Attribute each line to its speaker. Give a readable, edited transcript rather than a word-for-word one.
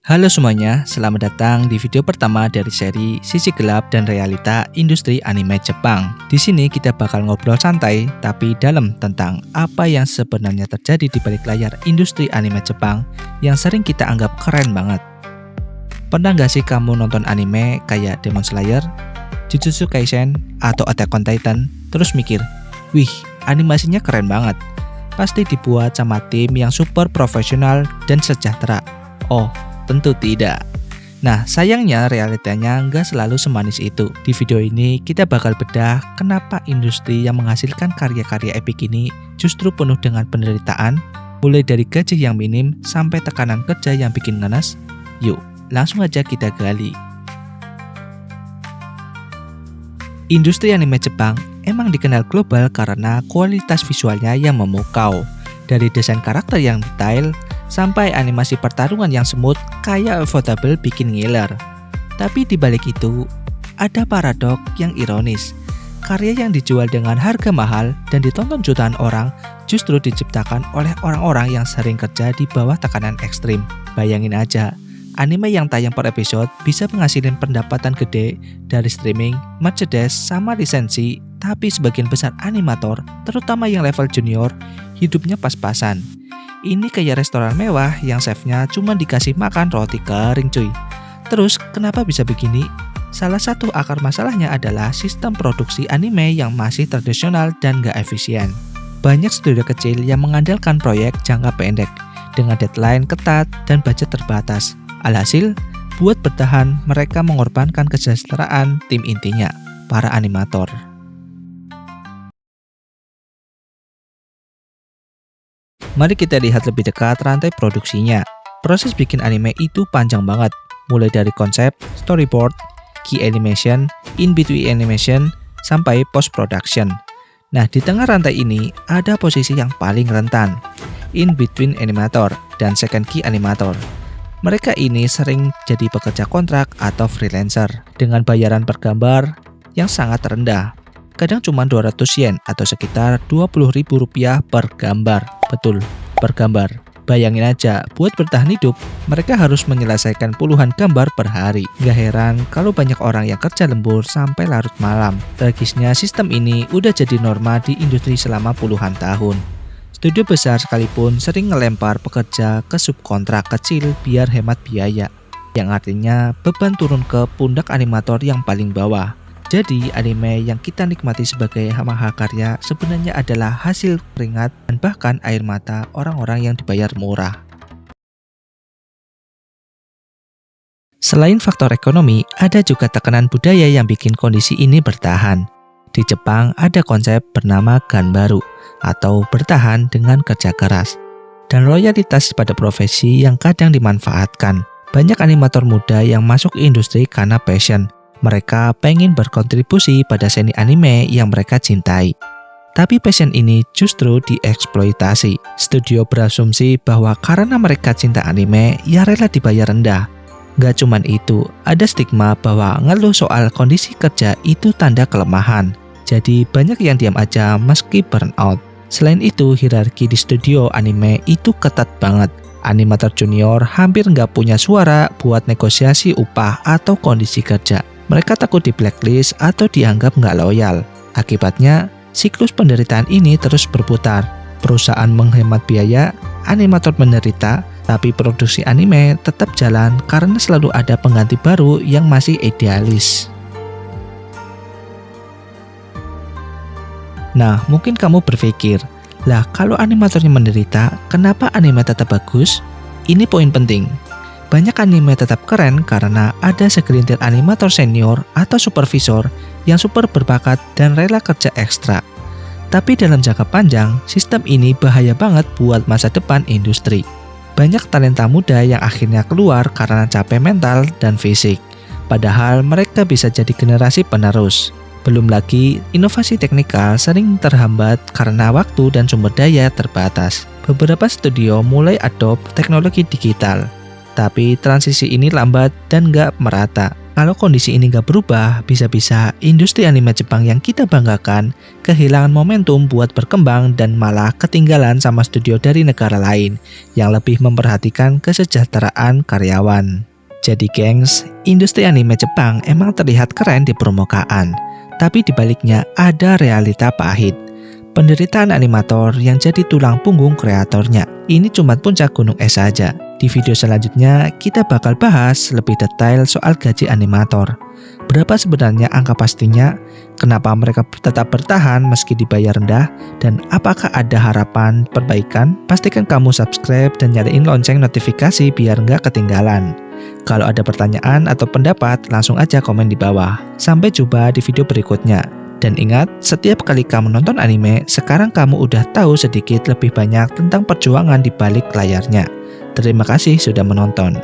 Speaker 1: Halo semuanya, selamat datang di video pertama dari seri Sisi Gelap dan Realita Industri Anime Jepang. Di sini kita bakal ngobrol santai tapi dalam tentang apa yang sebenarnya terjadi di balik layar industri anime Jepang yang sering kita anggap keren banget. Pernah gak sih kamu nonton anime kayak Demon Slayer, Jujutsu Kaisen, atau Attack on Titan, terus mikir, wih, animasinya keren banget. Pasti dibuat sama tim yang super profesional dan sejahtera. Oh, tentu tidak. Nah, sayangnya realitanya nggak selalu semanis itu. Di video ini kita bakal bedah kenapa industri yang menghasilkan karya-karya epik ini justru penuh dengan penderitaan, mulai dari gaji yang minim sampai tekanan kerja yang bikin ngenes. Yuk, langsung aja kita gali. Industri anime Jepang emang dikenal global karena kualitas visualnya yang memukau. Dari desain karakter yang detail, sampai animasi pertarungan yang smooth kayak Ufotable bikin ngiler. Tapi di balik itu, ada paradok yang ironis. Karya yang dijual dengan harga mahal dan ditonton jutaan orang justru diciptakan oleh orang-orang yang sering kerja di bawah tekanan ekstrim. Bayangin aja, anime yang tayang per episode bisa menghasilkan pendapatan gede dari streaming, merchandise, sama lisensi, tapi sebagian besar animator, terutama yang level junior, hidupnya pas-pasan. Ini kayak restoran mewah yang chefnya cuma dikasih makan roti kering cuy. Terus kenapa bisa begini? Salah satu akar masalahnya adalah sistem produksi anime yang masih tradisional dan gak efisien. Banyak studio kecil yang mengandalkan proyek jangka pendek dengan deadline ketat dan budget terbatas. Alhasil, buat bertahan mereka mengorbankan kesejahteraan tim intinya, para animator. Mari kita lihat lebih dekat rantai produksinya. Proses bikin anime itu panjang banget, mulai dari konsep, storyboard, key animation, in-between animation, sampai post-production. Nah, di tengah rantai ini ada posisi yang paling rentan, in-between animator dan second key animator. Mereka ini sering jadi pekerja kontrak atau freelancer dengan bayaran per gambar yang sangat rendah. Kadang cuma 200 yen atau sekitar Rp20.000 per gambar. Betul, per gambar. Bayangin aja, buat bertahan hidup, mereka harus menyelesaikan puluhan gambar per hari. Gak heran kalau banyak orang yang kerja lembur sampai larut malam. Tragisnya sistem ini udah jadi norma di industri selama puluhan tahun. Studio besar sekalipun sering ngelempar pekerja ke subkontrak kecil biar hemat biaya. Yang artinya beban turun ke pundak animator yang paling bawah. Jadi, anime yang kita nikmati sebagai mahakarya sebenarnya adalah hasil keringat dan bahkan air mata orang-orang yang dibayar murah. Selain faktor ekonomi, ada juga tekanan budaya yang bikin kondisi ini bertahan. Di Jepang ada konsep bernama ganbaru atau bertahan dengan kerja keras dan loyalitas pada profesi yang kadang dimanfaatkan. Banyak animator muda yang masuk ke industri karena passion. Mereka pengen berkontribusi pada seni anime yang mereka cintai. Tapi passion ini justru dieksploitasi. Studio berasumsi bahwa karena mereka cinta anime, ya rela dibayar rendah. Gak cuman itu, ada stigma bahwa ngeluh soal kondisi kerja itu tanda kelemahan. Jadi banyak yang diam aja meski burnout. Selain itu, hierarki di studio anime itu ketat banget. Animator junior hampir nggak punya suara buat negosiasi upah atau kondisi kerja. Mereka takut di blacklist atau dianggap nggak loyal. Akibatnya, siklus penderitaan ini terus berputar. Perusahaan menghemat biaya, animator menderita, tapi produksi anime tetap jalan karena selalu ada pengganti baru yang masih idealis. Nah, mungkin kamu berpikir, lah kalau animatornya menderita, kenapa anime tetap bagus? Ini poin penting. Banyak anime tetap keren karena ada segelintir animator senior atau supervisor yang super berbakat dan rela kerja ekstra. Tapi dalam jangka panjang, sistem ini bahaya banget buat masa depan industri. Banyak talenta muda yang akhirnya keluar karena capek mental dan fisik. Padahal mereka bisa jadi generasi penerus. Belum lagi, inovasi teknikal sering terhambat karena waktu dan sumber daya terbatas. Beberapa studio mulai adopt teknologi digital. Tapi transisi ini lambat dan nggak merata. Kalau kondisi ini nggak berubah, bisa-bisa industri anime Jepang yang kita banggakan kehilangan momentum buat berkembang dan malah ketinggalan sama studio dari negara lain yang lebih memperhatikan kesejahteraan karyawan. Jadi gengs, industri anime Jepang emang terlihat keren di permukaan, tapi di baliknya ada realita pahit. Penderitaan animator yang jadi tulang punggung kreatornya. Ini cuma puncak gunung es saja. Di video selanjutnya, kita bakal bahas lebih detail soal gaji animator. Berapa sebenarnya angka pastinya, kenapa mereka tetap bertahan meski dibayar rendah, dan apakah ada harapan perbaikan? Pastikan kamu subscribe dan nyalain lonceng notifikasi biar nggak ketinggalan. Kalau ada pertanyaan atau pendapat, langsung aja komen di bawah. Sampai jumpa di video berikutnya. Dan ingat, setiap kali kamu nonton anime, sekarang kamu udah tahu sedikit lebih banyak tentang perjuangan di balik layarnya. Terima kasih sudah menonton.